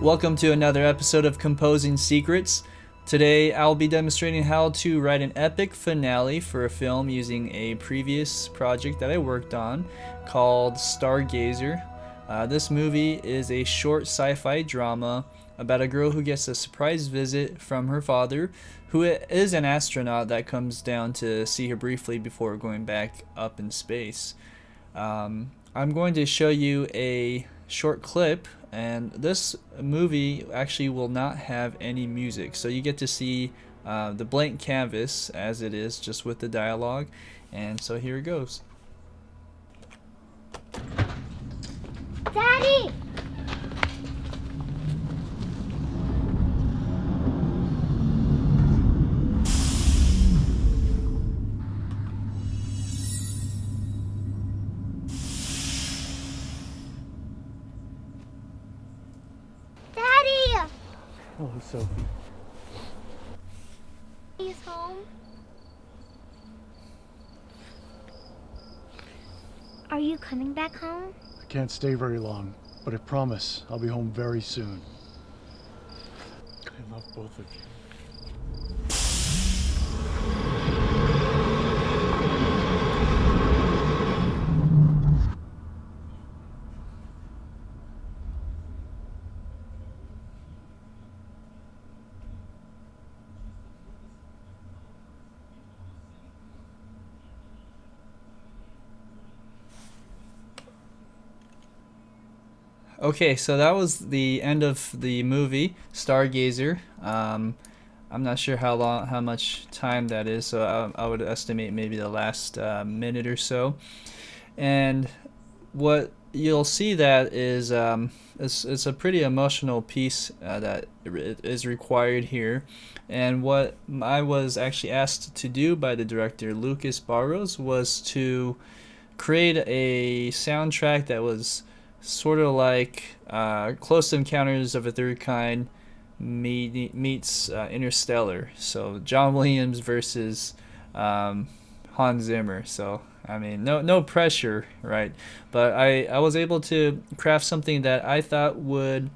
Welcome to another episode of Composing Secrets. Today I'll be demonstrating how to write an epic finale for a film using a previous project that I worked on called Stargazer. This movie is a short sci-fi drama about a girl who gets a surprise visit from her father, who is an astronaut that comes down to see her briefly before going back up in space. I'm going to show you a short clip, and this movie actually will not have any music, so you get to see the blank canvas as it is, just with the dialogue. And so here it goes. Daddy! Hello, Sophie. He's home. Are you coming back home? I can't stay very long, but I promise I'll be home very soon. I love both of you. Okay, so that was the end of the movie Stargazer. I'm not sure how much time that is, so I would estimate maybe the last minute or so. And what you'll see that is it's a pretty emotional piece that is required here. And what I was actually asked to do by the director Lucas Barros was to create a soundtrack that was sort of like Close Encounters of a Third Kind meets Interstellar. So John Williams versus Hans Zimmer. So I mean, no pressure, right? But I was able to craft something that I thought would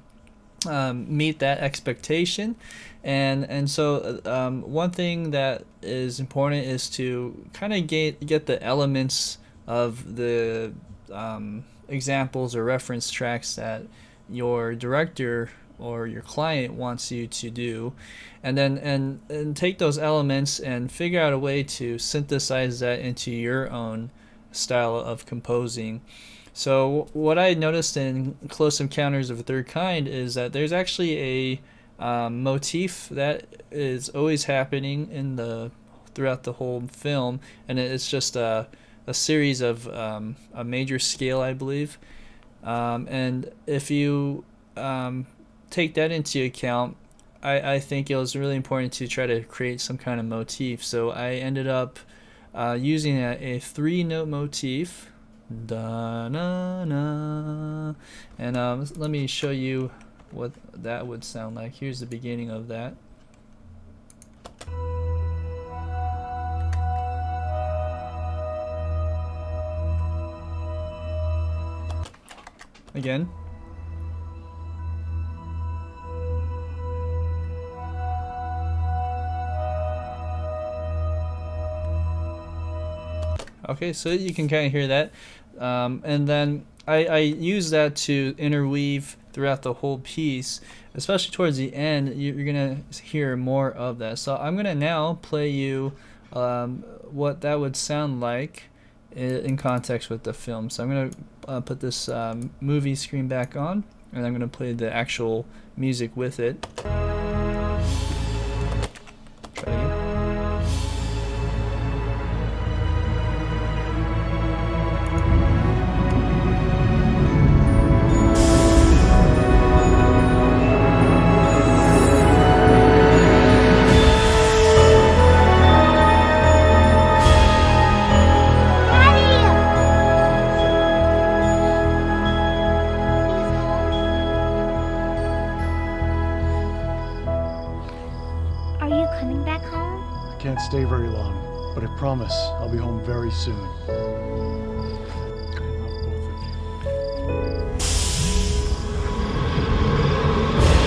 meet that expectation. And so one thing that is important is to kind of get the elements of the examples or reference tracks that your director or your client wants you to do, and then and take those elements and figure out a way to synthesize that into your own style of composing. So what I noticed in Close Encounters of a Third Kind is that there's actually a motif that is always happening throughout the whole film, and it's just a series of a major scale, I believe. And if you take that into account, I think it was really important to try to create some kind of motif. So I ended up using a 3-note motif. Da, na, na. And let me show you what that would sound like. Here's the beginning of that. Again. Okay, so you can kind of hear that. And then I use that to interweave throughout the whole piece, especially towards the end. You're going to hear more of that. So I'm going to now play you what that would sound like in context with the film. So I'm going to put this movie screen back on, and I'm going to play the actual music with it. Try it again. Can't stay very long, but I promise I'll be home very soon. I love both of you.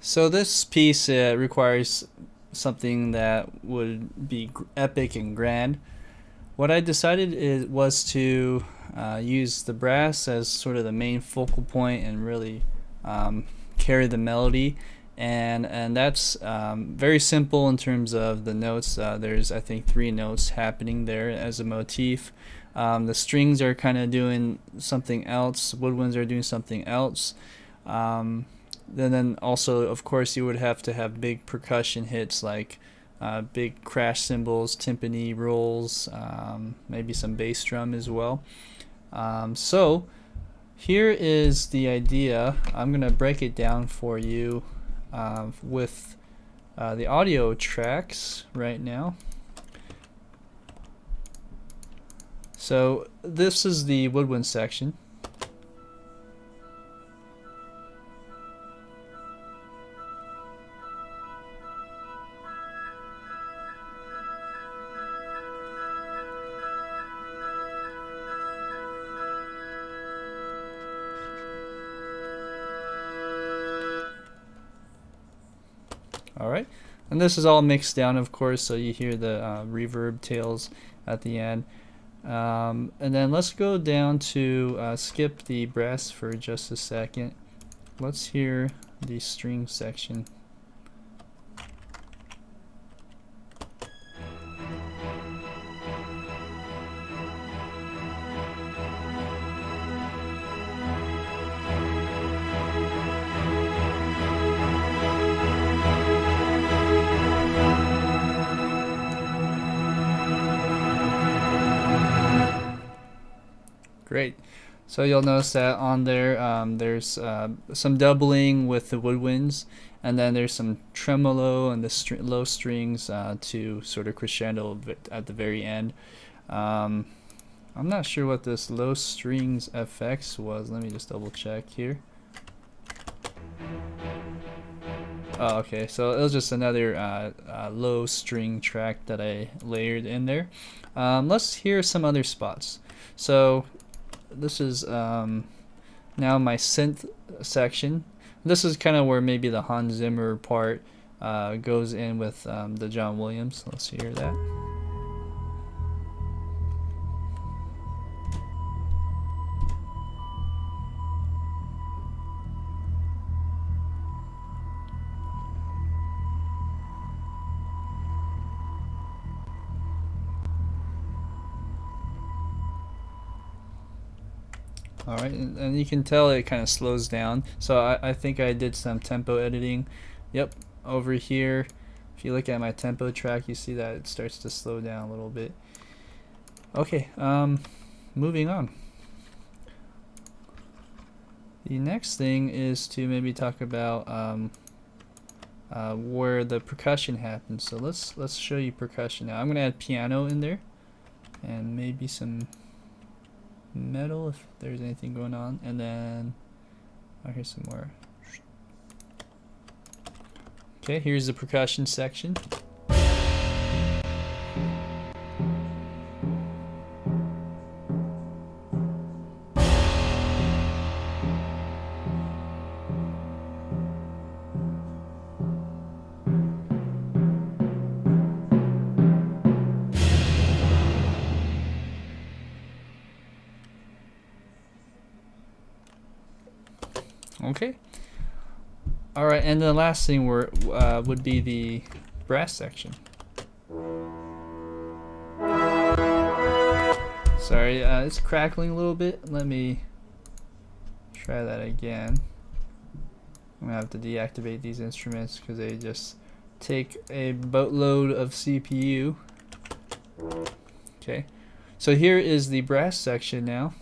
So this piece requires something that would be epic and grand. What I decided was to use the brass as sort of the main focal point and really carry the melody. And that's very simple in terms of the notes. There's, I think, 3 notes happening there as a motif. The strings are kind of doing something else. Woodwinds are doing something else. Then also, of course, you would have to have big percussion hits like big crash cymbals, timpani rolls, maybe some bass drum as well. So here is the idea. I'm going to break it down for you with the audio tracks right now. So this is the woodwind section. All right, and this is all mixed down, of course, so you hear the reverb tails at the end. And then let's go down to skip the brass for just a second. Let's hear the string section. Great. So you'll notice that on there, there's some doubling with the woodwinds, and then there's some tremolo and the low strings to sort of crescendo at the very end. I'm not sure what this low strings FX was. Let me just double check here. Oh, okay, so it was just another low string track that I layered in there. Let's hear some other spots. So this is now my synth section. This is kind of where maybe the Hans Zimmer part goes in with the John Williams. Let's hear that. Alright, and you can tell it kind of slows down. So I think I did some tempo editing. Yep, over here, if you look at my tempo track, you see that it starts to slow down a little bit. Okay, moving on. The next thing is to maybe talk about where the percussion happens. So let's show you percussion now. I'm gonna add piano in there, and maybe some metal if there's anything going on, and then here's some more. Okay, here's the percussion section. Okay. All right, and the last thing would be the brass section. Sorry, it's crackling a little bit. Let me try that again. I'm gonna have to deactivate these instruments because they just take a boatload of CPU. Okay, so here is the brass section now.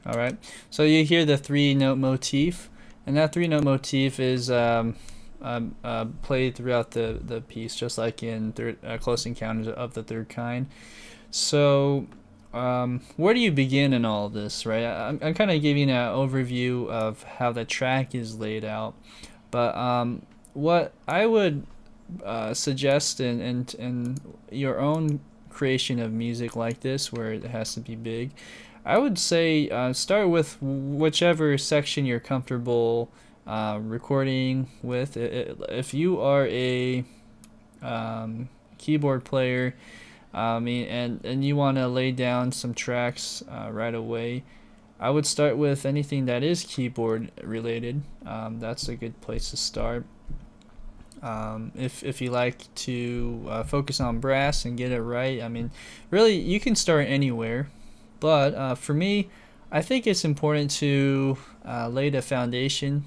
Alright, so you hear the 3-note motif, and that 3-note motif is played throughout the piece, just like in Close Encounters of the Third Kind. So where do you begin in all of this, right? I'm kind of giving an overview of how the track is laid out, but what I would suggest in your own creation of music like this, where it has to be big, I would say start with whichever section you're comfortable recording with. If you are a keyboard player, I mean, and you want to lay down some tracks right away, I would start with anything that is keyboard related. That's a good place to start. If you like to focus on brass and get it right, I mean, really, you can start anywhere. But for me, I think it's important to lay the foundation,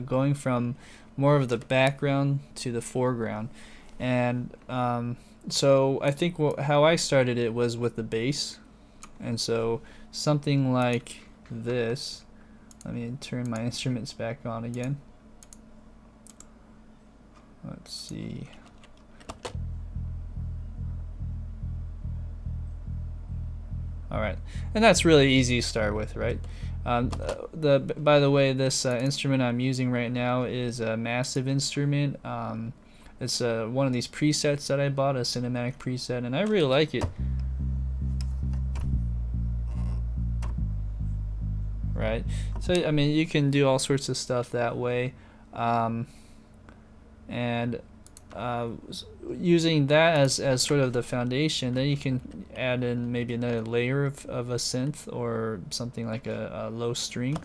going from more of the background to the foreground. And so I think how I started it was with the bass. And so something like this. Let me turn my instruments back on again. Let's see. All right, and that's really easy to start with, right? By the way, this instrument I'm using right now is a massive instrument. It's one of these presets that I bought, a cinematic preset, and I really like it. Right, so I mean, you can do all sorts of stuff that way. And using that as sort of the foundation, then you can add in maybe another layer of a synth or something like a low string.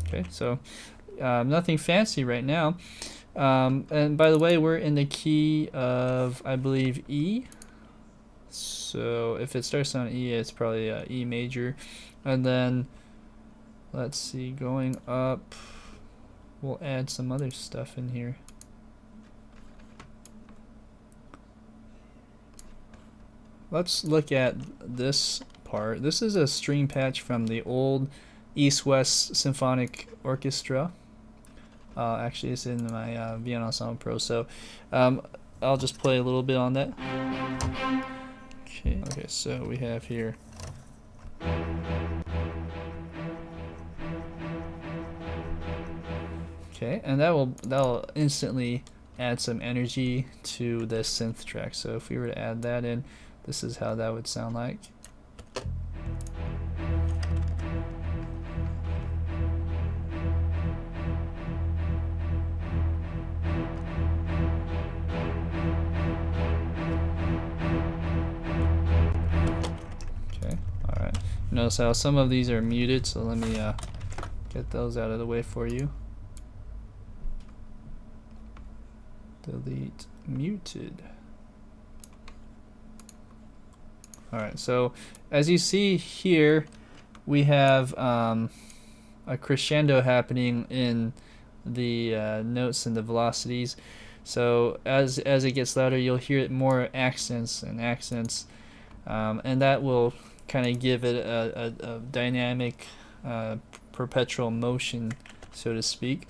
Okay, so nothing fancy right now. And by the way, we're in the key of, I believe, E. So if it starts on E, it's probably E major. And then, let's see, going up, we'll add some other stuff in here. Let's look at this part. This is a string patch from the old East-West Symphonic Orchestra. Actually, it's in my Vienna Ensemble Pro, so I'll just play a little bit on that. Okay, so we have here. Okay, and that'll instantly add some energy to this synth track. So if we were to add that in, this is how that would sound like. Notice how some of these are muted, so let me get those out of the way for you. Delete muted. Alright, so as you see here, we have a crescendo happening in the notes and the velocities. So as it gets louder, you'll hear more accents and accents, and that will kind of give it a dynamic perpetual motion, so to speak.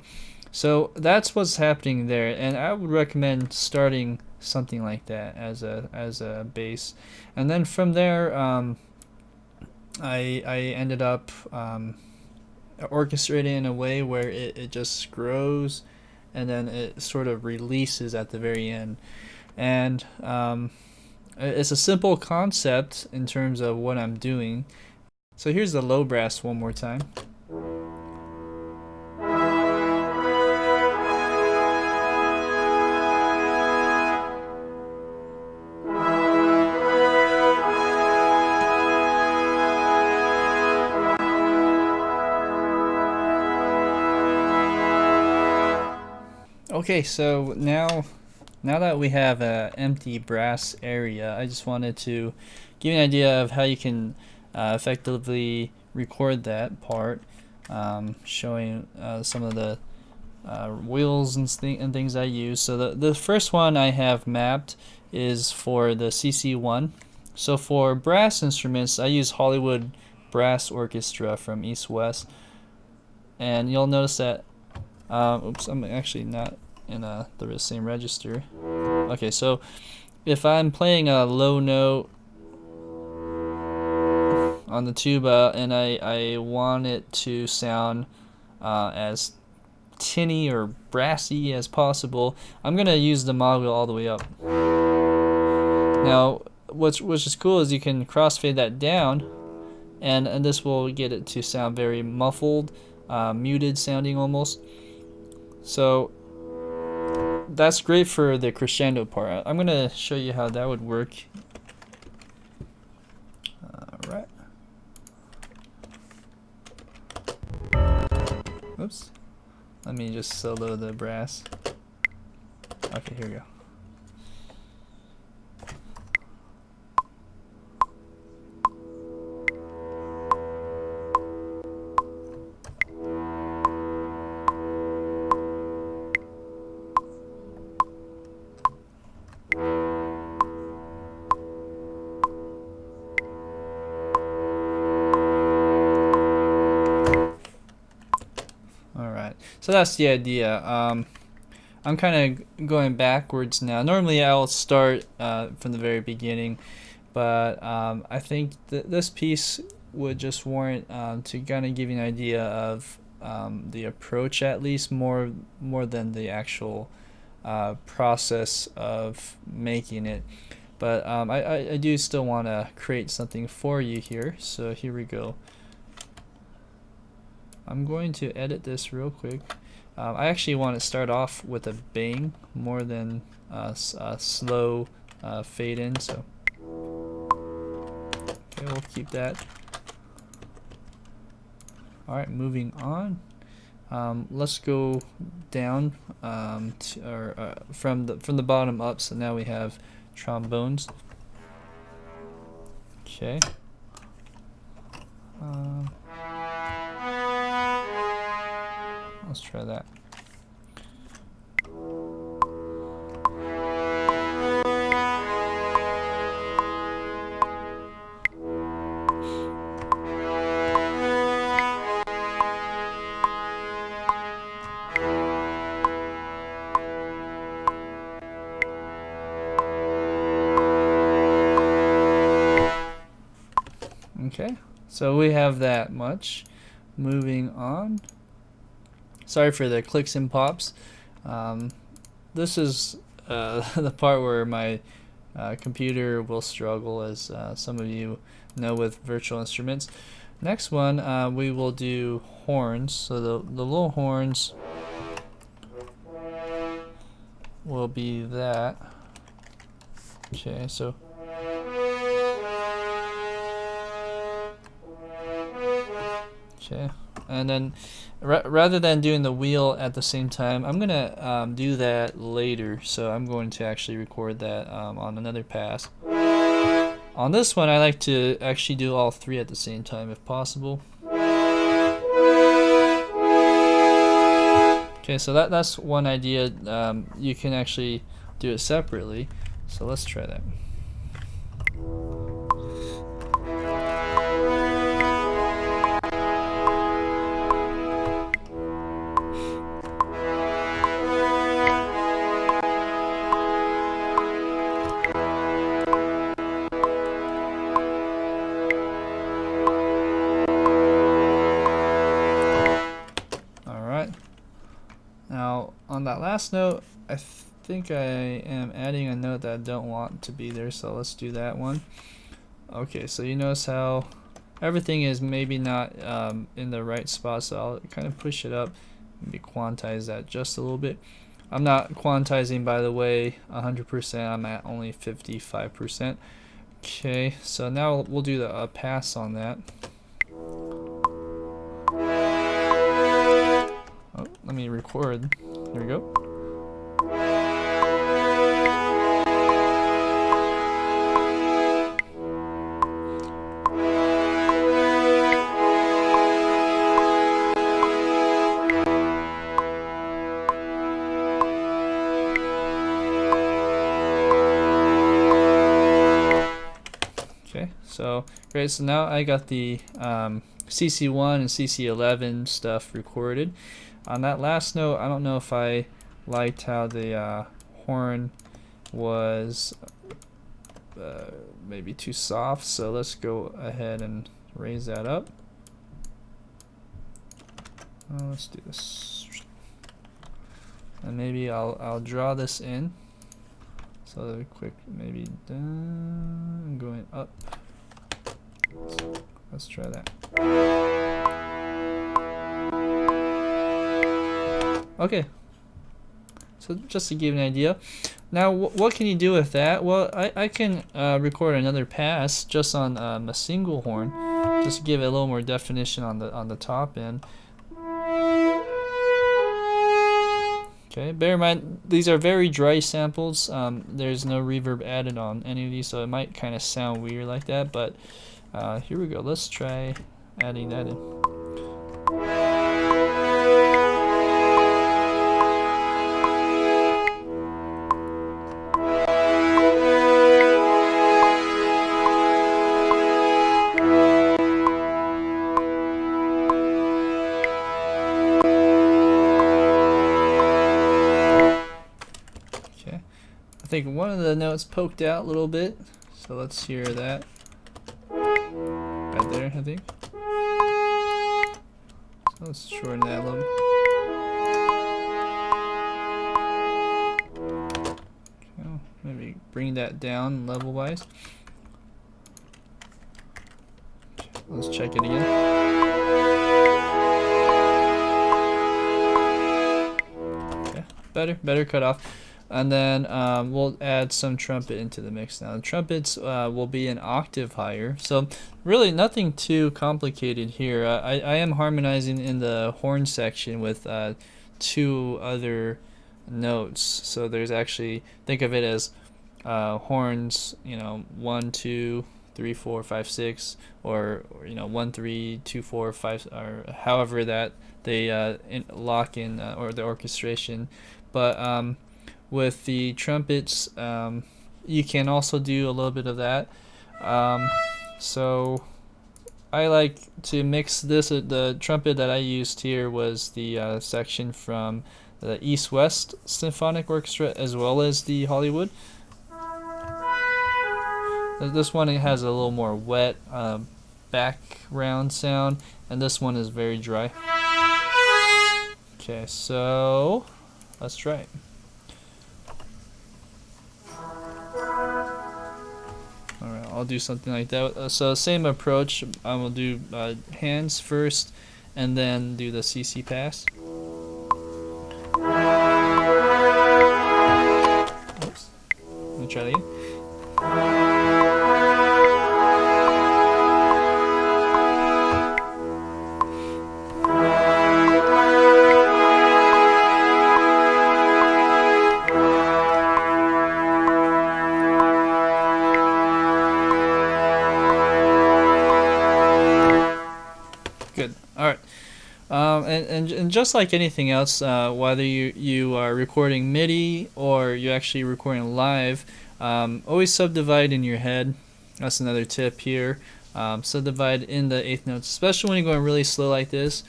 So that's what's happening there, and I would recommend starting something like that as a base, and then from there I ended up orchestrating in a way where it just grows and then it sort of releases at the very end. And it's a simple concept in terms of what I'm doing. So here's the low brass one more time. Okay, so now that we have an empty brass area, I just wanted to give you an idea of how you can effectively record that part, showing some of the wheels and things I use. So the first one I have mapped is for the CC1. So for brass instruments, I use Hollywood brass orchestra from East West. And you'll notice that, oops, I'm actually not in the same register. Okay, so if I'm playing a low note on the tuba and I want it to sound as tinny or brassy as possible, I'm gonna use the mod wheel all the way up. Now, which is cool is you can crossfade that down, and this will get it to sound very muffled, muted sounding almost. So that's great for the crescendo part. I'm gonna show you how that would work. Alright. Oops. Let me just solo the brass. Okay, here we go. So that's the idea. I'm kind of going backwards now. Normally I'll start from the very beginning, but I think this piece would just warrant to kind of give you an idea of the approach, at least more than the actual process of making it. But I do still want to create something for you here. So here we go. I'm going to edit this real quick. I actually want to start off with a bang more than a slow fade in. So okay, we'll keep that. All right, moving on. Let's go down from the bottom up. So now we have trombones. Okay. Let's try that. Okay, so we have that much. Moving on. Sorry for the clicks and pops. This is the part where my computer will struggle, as some of you know with virtual instruments. Next one, we will do horns. So the little horns will be that. Okay, so okay. And then rather than doing the wheel at the same time, I'm gonna do that later. So I'm going to actually record that on another pass. On this one, I like to actually do all three at the same time if possible. Okay, so that's one idea. You can actually do it separately. So let's try that. Now on that last note, I think I am adding a note that I don't want to be there, so let's do that one. Okay, so you notice how everything is maybe not in the right spot, so I'll kind of push it up, maybe quantize that just a little bit. I'm not quantizing, by the way, 100%, I'm at only 55%. Okay, so now we'll do the pass on that. Oh, let me record. Here we go. Okay, so So great. So now I got the CC1 and CC11 stuff recorded. On that last note, I don't know if I liked how the horn was maybe too soft, so let's go ahead and raise that up. Let's do this, and maybe I'll draw this in. So quick, maybe down, going up. Let's try that. Okay. So just to give you an idea. Now, what can you do with that? Well, I can record another pass just on a single horn, just to give it a little more definition on the top end. Okay, bear in mind these are very dry samples. There's no reverb added on any of these, so it might kind of sound weird like that. But here we go. Let's try adding that in. I think one of the notes poked out a little bit, so let's hear that. Right there, I think. So let's shorten that a little bit. Okay, maybe bring that down level-wise. Let's check it again. Okay, better cut off. And then we'll add some trumpet into the mix now. The trumpets will be an octave higher. So really nothing too complicated here. I am harmonizing in the horn section with 2 other notes. So there's actually, think of it as horns, 1, 2, 3, 4, 5, 6, or 1, 3, 2, 4, 5, or however that they lock in or the orchestration. But with the trumpets, you can also do a little bit of that. So I like to mix this. The trumpet that I used here was the section from the East West Symphonic Orchestra as well as the Hollywood. This one, it has a little more wet background sound, and this one is very dry. Okay, so let's try it. Alright, I'll do something like that. So same approach. I will do hands first, and then do the CC pass. Oops. Let me try that again. Good. All right. And just like anything else, whether you are recording MIDI or you're actually recording live, always subdivide in your head. That's another tip here. Subdivide in the eighth notes, especially when you're going really slow like this.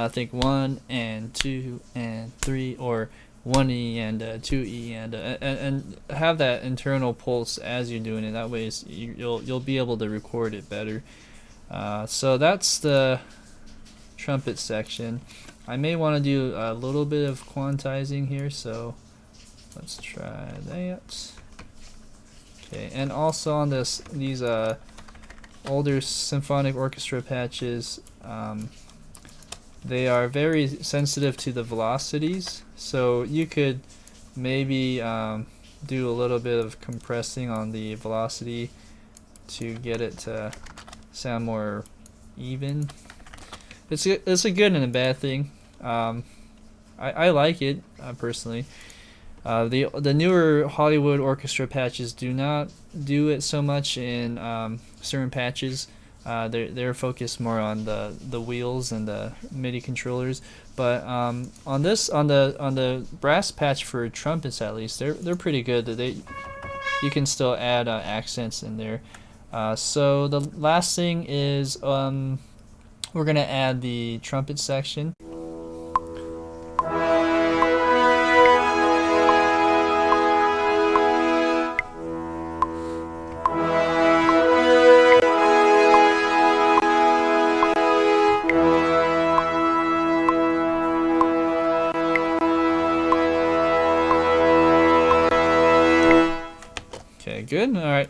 Think 1 and 2 and 3, or 1E and 2E, and have that internal pulse as you're doing it. That way, you'll be able to record it better. So that's the trumpet section. I may want to do a little bit of quantizing here, so let's try that. Okay, and also on these older symphonic orchestra patches, they are very sensitive to the velocities, so you could maybe do a little bit of compressing on the velocity to get it to sound more even. It's a good and a bad thing. I like it personally. The newer Hollywood orchestra patches do not do it so much in certain patches. They're focused more on the wheels and the MIDI controllers. But on the brass patch for trumpets, at least, they're pretty good. You can still add accents in there. So the last thing is we're gonna add the trumpet section. Okay, good. All right.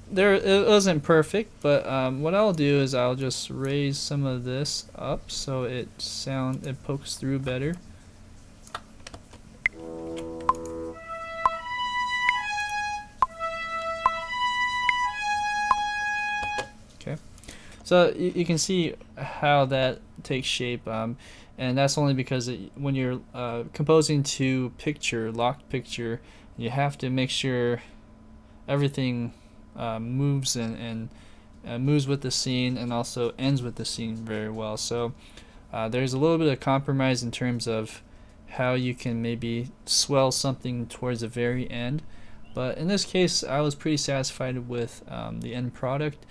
There it wasn't perfect, but what I'll do is I'll just raise some of this up so it pokes through better. Okay, so you can see how that takes shape, and that's only because when you're composing to picture, locked picture, you have to make sure everything moves and moves with the scene and also ends with the scene very well. So there's a little bit of compromise in terms of how you can maybe swell something towards the very end, but in this case I was pretty satisfied with the end product.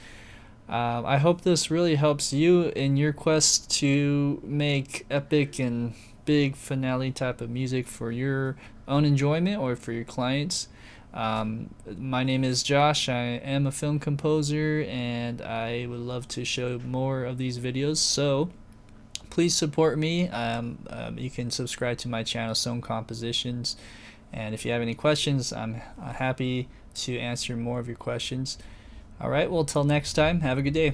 I hope this really helps you in your quest to make epic and big finale type of music for your own enjoyment or for your clients. My name is Josh. I am a film composer and I would love to show more of these videos, so please support me. You can subscribe to my channel, Sohn Compositions, and if you have any questions, I'm happy to answer more of your questions. Alright, well, till next time, have a good day.